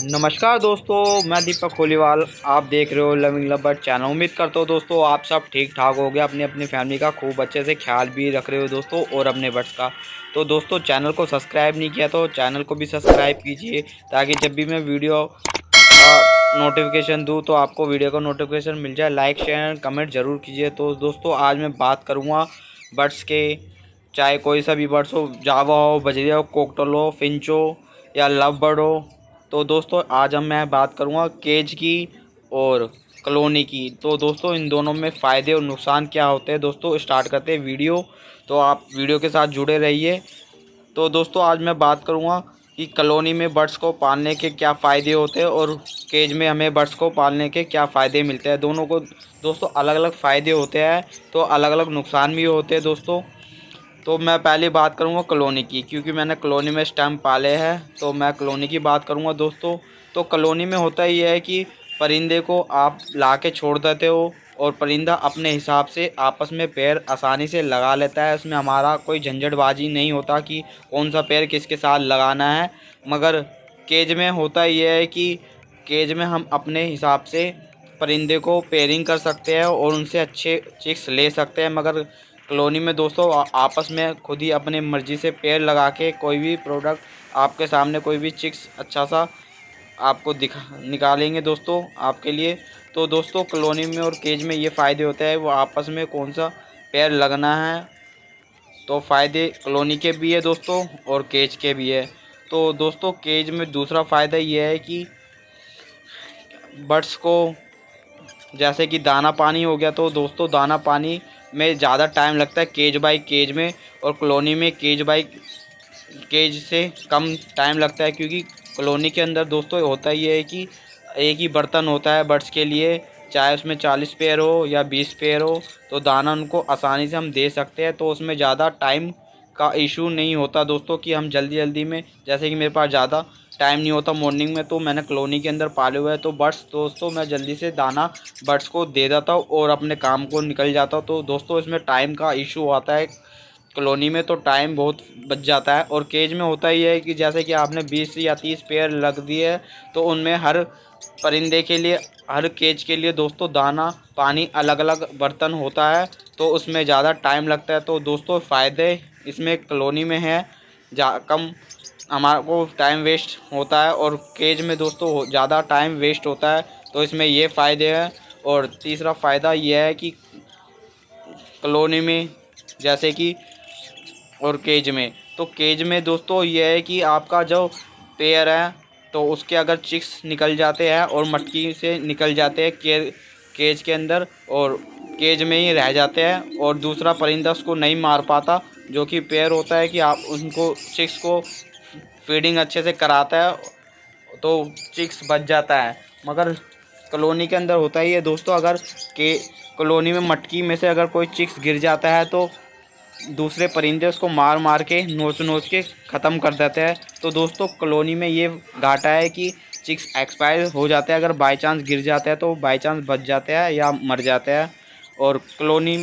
नमस्कार दोस्तों, मैं दीपक खोलीवाल। आप देख रहे हो लविंग लव बर्ड चैनल। उम्मीद करता हूँ दोस्तों आप सब ठीक ठाक हो गए, अपनी अपनी फैमिली का खूब अच्छे से ख्याल भी रख रहे हो दोस्तों, और अपने बर्ड्स का। तो दोस्तों चैनल को सब्सक्राइब नहीं किया तो चैनल को भी सब्सक्राइब कीजिए, ताकि जब भी मैं वीडियो का नोटिफिकेशन दूँ तो आपको वीडियो का नोटिफिकेशन मिल जाए। लाइक शेयर कमेंट ज़रूर कीजिए। तो दोस्तों आज मैं बात करूँगा बर्ड्स के, चाहे कोई सा भी बर्ड्स हो, जावा हो, बजरिया हो, कोकटल हो, फिंच हो या लव बर्ड हो। तो दोस्तों आज मैं बात करूंगा केज की और कॉलोनी की। तो दोस्तों इन दोनों में फ़ायदे और नुकसान क्या होते हैं। दोस्तों स्टार्ट करते हैं वीडियो, तो आप वीडियो के साथ जुड़े रहिए। तो दोस्तों आज मैं बात करूंगा कि कॉलोनी में बर्ड्स को पालने के क्या फ़ायदे होते हैं और केज में हमें बर्ड्स को पालने के क्या फ़ायदे मिलते हैं। दोनों को दोस्तों अलग अलग फ़ायदे होते हैं, तो अलग अलग नुकसान भी होते हैं दोस्तों। तो मैं पहले बात करूँगा कॉलोनी की, क्योंकि मैंने कॉलोनी में स्टैम्प पाले हैं, तो मैं कॉलोनी की बात करूँगा दोस्तों। तो कॉलोनी में होता ये है कि परिंदे को आप ला के छोड़ देते हो और परिंदा अपने हिसाब से आपस में पैर आसानी से लगा लेता है। उसमें हमारा कोई झंझटबाजी नहीं होता कि कौन सा पैर किसके साथ लगाना है। मगर केज में होता ये है कि केज में हम अपने हिसाब से परिंदे को पेयरिंग कर सकते हैं और उनसे अच्छे चिक्स ले सकते हैं। मगर कॉलोनी में दोस्तों आपस में खुद ही अपने मर्ज़ी से पेड़ लगा के कोई भी प्रोडक्ट आपके सामने, कोई भी चिक्स अच्छा सा आपको दिखा निकालेंगे दोस्तों आपके लिए। तो दोस्तों कॉलोनी में और केज में ये फ़ायदे होते हैं, वो आपस में कौन सा पेड़ लगना है। तो फ़ायदे कॉलोनी के भी है दोस्तों और केज के भी है। तो दोस्तों केज में दूसरा फ़ायदा ये है कि बर्ड्स को जैसे कि दाना पानी हो गया, तो दोस्तों दाना पानी में ज़्यादा टाइम लगता है केज बाई केज में, और कॉलोनी में केज बाई केज से कम टाइम लगता है। क्योंकि कॉलोनी के अंदर दोस्तों होता ये है कि एक ही बर्तन होता है बर्ड्स के लिए, चाहे उसमें 40 पेयर हो या 20 पेयर हो, तो दाना उनको आसानी से हम दे सकते हैं। तो उसमें ज़्यादा टाइम का इशू नहीं होता दोस्तों, कि हम जल्दी जल्दी में, जैसे कि मेरे पास ज़्यादा टाइम नहीं होता मॉर्निंग में, तो मैंने कॉलोनी के अंदर पाले हुए हैं, तो बर्ड्स दोस्तों मैं जल्दी से दाना बर्ड्स को दे देता हूँ और अपने काम को निकल जाता हूँ। तो दोस्तों इसमें टाइम का इशू आता है कॉलोनी में, तो टाइम बहुत बच जाता है। और केज में होता ही है कि जैसे कि आपने 20 या 30 पेयर रख दिए है, तो उनमें हर परिंदे के लिए, हर केज के लिए दोस्तों दाना पानी अलग अलग बर्तन होता है, तो उसमें ज़्यादा टाइम लगता है। तो दोस्तों फ़ायदे इसमें कॉलोनी में है, कम हमारे को टाइम वेस्ट होता है, और केज में दोस्तों ज़्यादा टाइम वेस्ट होता है। तो इसमें ये फ़ायदे हैं। और तीसरा फ़ायदा ये है कि कॉलोनी में जैसे कि और केज में, तो केज में दोस्तों ये है कि आपका जो पेयर है, तो उसके अगर चिक्स निकल जाते हैं और मटकी से निकल जाते हैं केज के अंदर, और केज में ही रह जाते हैं और दूसरा परिंदा उसको नहीं मार पाता। जो कि पेयर होता है कि आप उनको चिक्स को फीडिंग अच्छे से कराता है, तो चिक्स बच जाता है। मगर कॉलोनी के अंदर होता ही है दोस्तों, अगर के कॉलोनी में मटकी में से अगर कोई चिक्स गिर जाता है, तो दूसरे परिंदे उसको मार मार के नोच नोच के ख़त्म कर देते हैं। तो दोस्तों कॉलोनी में ये घाटा है कि चिक्स एक्सपायर हो जाते हैं, अगर बाई चांस गिर जाते हैं तो बाई चांस बच जाते हैं या मर जाते हैं। और कॉलोनी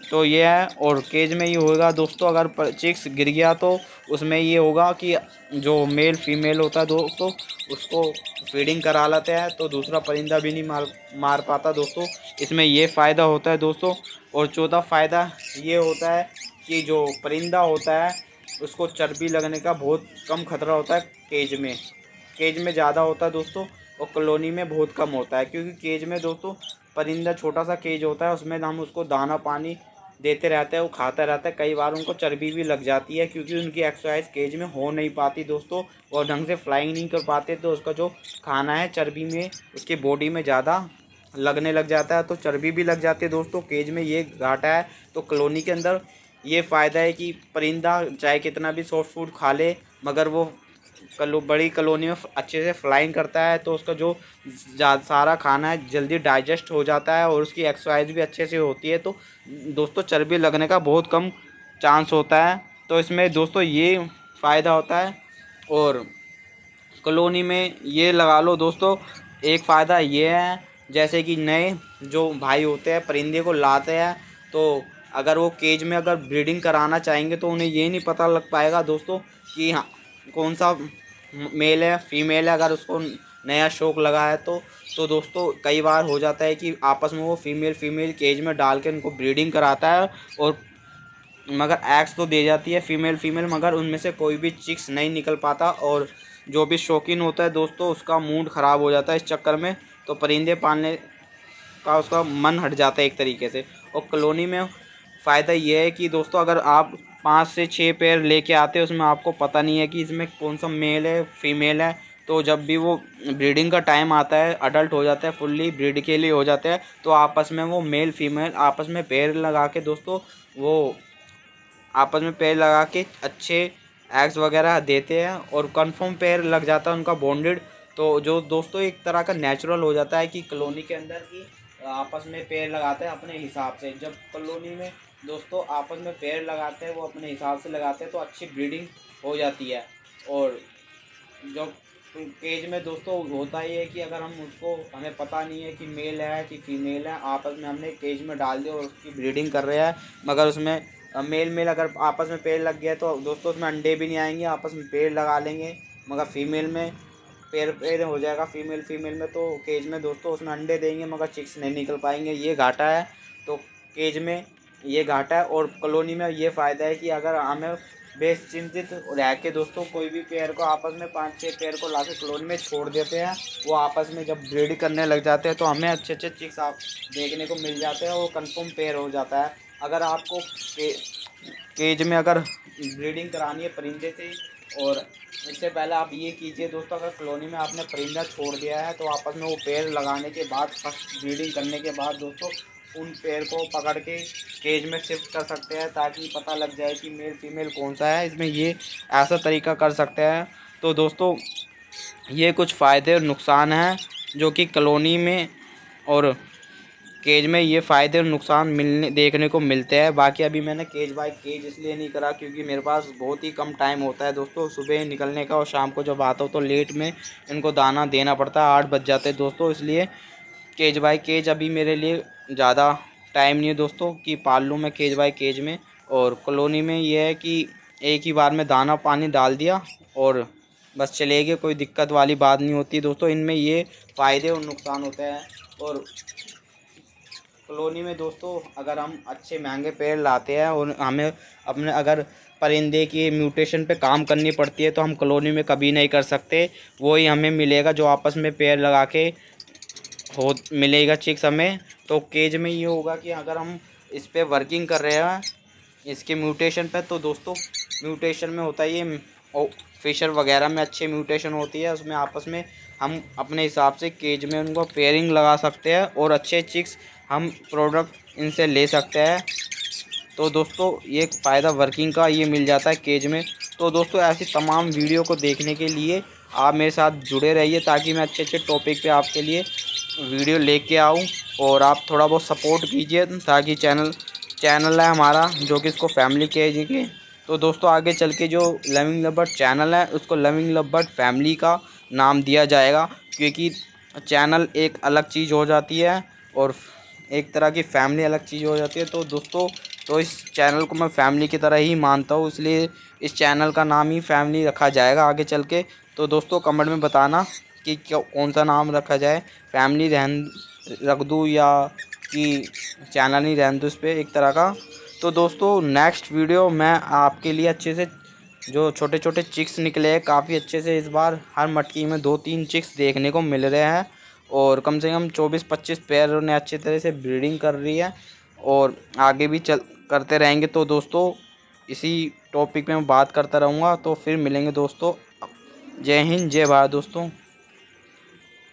तो ये है। और केज में ये होगा दोस्तों, अगर चिक्स गिर गया तो उसमें ये होगा कि जो मेल फीमेल होता है दोस्तों, उसको फीडिंग करा लेते हैं, तो दूसरा परिंदा भी नहीं मार पाता दोस्तों। इसमें ये फ़ायदा होता है दोस्तों। और चौथा फ़ायदा ये होता है कि जो परिंदा होता है उसको चर्बी लगने का बहुत कम खतरा होता है केज में ज़्यादा होता है दोस्तों, और कॉलोनी में बहुत कम होता है। क्योंकि केज में दोस्तों परिंदा छोटा सा केज होता है, उसमें हम उसको दाना पानी देते रहते हैं, वो खाता रहता है। कई बार उनको चर्बी भी लग जाती है, क्योंकि उनकी एक्सरसाइज केज में हो नहीं पाती दोस्तों, और ढंग से फ्लाइंग नहीं कर पाते, तो उसका जो खाना है चर्बी में उसकी बॉडी में ज़्यादा लगने लग जाता है, तो चर्बी भी लग जाती है दोस्तों। केज में ये घाटा है। तो कॉलोनी के अंदर ये फ़ायदा है कि परिंदा चाहे कितना भी सॉफ्ट फूड खा ले, मगर वो बड़ी कॉलोनी में अच्छे से फ्लाइंग करता है, तो उसका जो सारा खाना है जल्दी डाइजेस्ट हो जाता है और उसकी एक्सरसाइज भी अच्छे से होती है। तो दोस्तों चर्बी लगने का बहुत कम चांस होता है। तो इसमें दोस्तों ये फ़ायदा होता है। और कॉलोनी में ये लगा लो दोस्तों, एक फ़ायदा ये है, जैसे कि नए जो भाई होते हैं परिंदे को लाते हैं, तो अगर वो केज में अगर ब्रीडिंग कराना चाहेंगे, तो उन्हें ये नहीं पता लग पाएगा दोस्तों कि हाँ कौन सा मेल है फीमेल है। अगर उसको नया शौक लगा है तो दोस्तों कई बार हो जाता है कि आपस में वो फीमेल केज में डाल के उनको ब्रीडिंग कराता है, और मगर एग्स तो दे जाती है फीमेल, मगर उनमें से कोई भी चिक्स नहीं निकल पाता, और जो भी शौकीन होता है दोस्तों उसका मूड ख़राब हो जाता है इस चक्कर में। तो परिंदे पालने का उसका मन हट जाता है एक तरीके से। और कॉलोनी में फ़ायदा ये है कि दोस्तों अगर आप 5 से 6 पेयर लेके आते हैं, उसमें आपको पता नहीं है कि इसमें कौन सा मेल है फीमेल है, तो जब भी वो ब्रीडिंग का टाइम आता है, अडल्ट हो जाता है, फुल्ली ब्रीड के लिए हो जाते हैं, तो आपस में वो मेल फीमेल आपस में पेयर लगा के दोस्तों वो आपस में पेयर लगा के अच्छे एग्स वगैरह देते हैं, और कंफर्म पेयर लग जाता है उनका बॉन्डेड। तो जो दोस्तों एक तरह का नेचुरल हो जाता है कि कॉलोनी के अंदर की आपस में पेड़ लगाते हैं अपने हिसाब से। जब कॉलोनी में दोस्तों आपस में पेड़ लगाते हैं वो अपने हिसाब से लगाते हैं तो अच्छी ब्रीडिंग हो जाती है। और जो केज में दोस्तों होता ही है कि अगर हम उसको हमें पता नहीं है कि मेल है कि फीमेल है, आपस में हमने केज में डाल दिया और उसकी ब्रीडिंग कर रहे हैं, मगर उसमें मेल अगर आपस में पेड़ लग गया तो दोस्तों उसमें अंडे भी नहीं आएंगे, आपस में पेड़ लगा लेंगे, मगर फीमेल में पेड़ हो जाएगा फीमेल में, तो केज में दोस्तों उसमें अंडे देंगे मगर चिक्स नहीं निकल पाएंगे, ये घाटा है। तो केज में ये घाटा है, और कॉलोनी में ये फ़ायदा है कि अगर हमें बेचिंतित रह के दोस्तों कोई भी पेयर को आपस में 5-6 पेयर को ला के कॉलोनी में छोड़ देते हैं, वो आपस में जब ब्रीड करने लग जाते हैं तो हमें अच्छे चिक्स आप देखने को मिल जाते हैं, वो कंफर्म पेयर हो जाता है। अगर आपको केज में अगर ब्रीडिंग करानी है परिंदे से, और इससे पहले आप ये कीजिए दोस्तों, अगर कॉलोनी में आपने परिंदा छोड़ दिया है तो आपस में वो पेड़ लगाने के बाद फर्स्ट ब्रीडिंग करने के बाद दोस्तों उन पेड़ को पकड़ के केज में शिफ्ट कर सकते हैं, ताकि पता लग जाए कि मेल फीमेल कौन सा है। इसमें ये ऐसा तरीका कर सकते हैं। तो दोस्तों ये कुछ फ़ायदे और नुकसान हैं जो कि कॉलोनी में और केज में ये फ़ायदे और नुकसान देखने को मिलते हैं। बाकी अभी मैंने केज बाय केज इसलिए नहीं करा क्योंकि मेरे पास बहुत ही कम टाइम होता है दोस्तों सुबह निकलने का, और शाम को जब आता हूँ तो लेट में इनको दाना देना पड़ता है, 8 बज जाते हैं दोस्तों। इसलिए केज बाय केज अभी मेरे लिए ज़्यादा टाइम नहीं है दोस्तों कि पाल लूँ मैं केज बाय केज में। और कॉलोनी में ये है कि एक ही बार में दाना पानी डाल दिया और बस चले गए, कोई दिक्कत वाली बात नहीं होती दोस्तों। इनमें ये फ़ायदे और नुकसान होते हैं। और कॉलोनी में दोस्तों अगर हम अच्छे महंगे पेड़ लाते हैं और हमें अपने अगर परिंदे की म्यूटेशन पे काम करनी पड़ती है तो हम कॉलोनी में कभी नहीं कर सकते। वही हमें मिलेगा जो आपस में पेड़ लगा के हो मिलेगा चिक्स हमें। तो केज में ये होगा कि अगर हम इस पर वर्किंग कर रहे हैं इसके म्यूटेशन पे, तो दोस्तों म्यूटेशन में होता है ये फिशर वगैरह में अच्छी म्यूटेशन होती है, उसमें आपस में हम अपने हिसाब से केज में उनको पेयरिंग लगा सकते हैं और अच्छे चिक्स हम प्रोडक्ट इनसे ले सकते हैं। तो दोस्तों ये फ़ायदा वर्किंग का ये मिल जाता है केज में। तो दोस्तों ऐसी तमाम वीडियो को देखने के लिए आप मेरे साथ जुड़े रहिए ताकि मैं अच्छे अच्छे टॉपिक पे आपके लिए वीडियो लेके आऊँ, और आप थोड़ा बहुत सपोर्ट कीजिए ताकि चैनल है हमारा जो कि इसको फैमिली कहेंगे। तो दोस्तों आगे चल के जो लविंग लव बर्ड चैनल है उसको लविंग लव बर्ड फैमिली का नाम दिया जाएगा, क्योंकि चैनल एक अलग चीज़ हो जाती है और एक तरह की फैमिली अलग चीज़ हो जाती है। तो दोस्तों तो इस चैनल को मैं फैमिली की तरह ही मानता हूँ, इसलिए इस चैनल का नाम ही फैमिली रखा जाएगा आगे चल के। तो दोस्तों कमेंट में बताना कि कौन सा नाम रखा जाए, फैमिली रख दूँ या कि चैनल ही रहने दूँ इस पर एक तरह का। तो दोस्तों नेक्स्ट वीडियो मैं आपके लिए अच्छे से जो छोटे छोटे चिक्स निकले हैं काफ़ी अच्छे से, इस बार हर मटकी में 2-3 चिक्स देखने को मिल रहे हैं और कम से कम 24-25 पेयर ने अच्छी तरह से ब्रीडिंग कर रही है और आगे भी करते रहेंगे। तो दोस्तों इसी टॉपिक पे मैं बात करता रहूँगा। तो फिर मिलेंगे दोस्तों। जय हिंद जय भारत दोस्तों।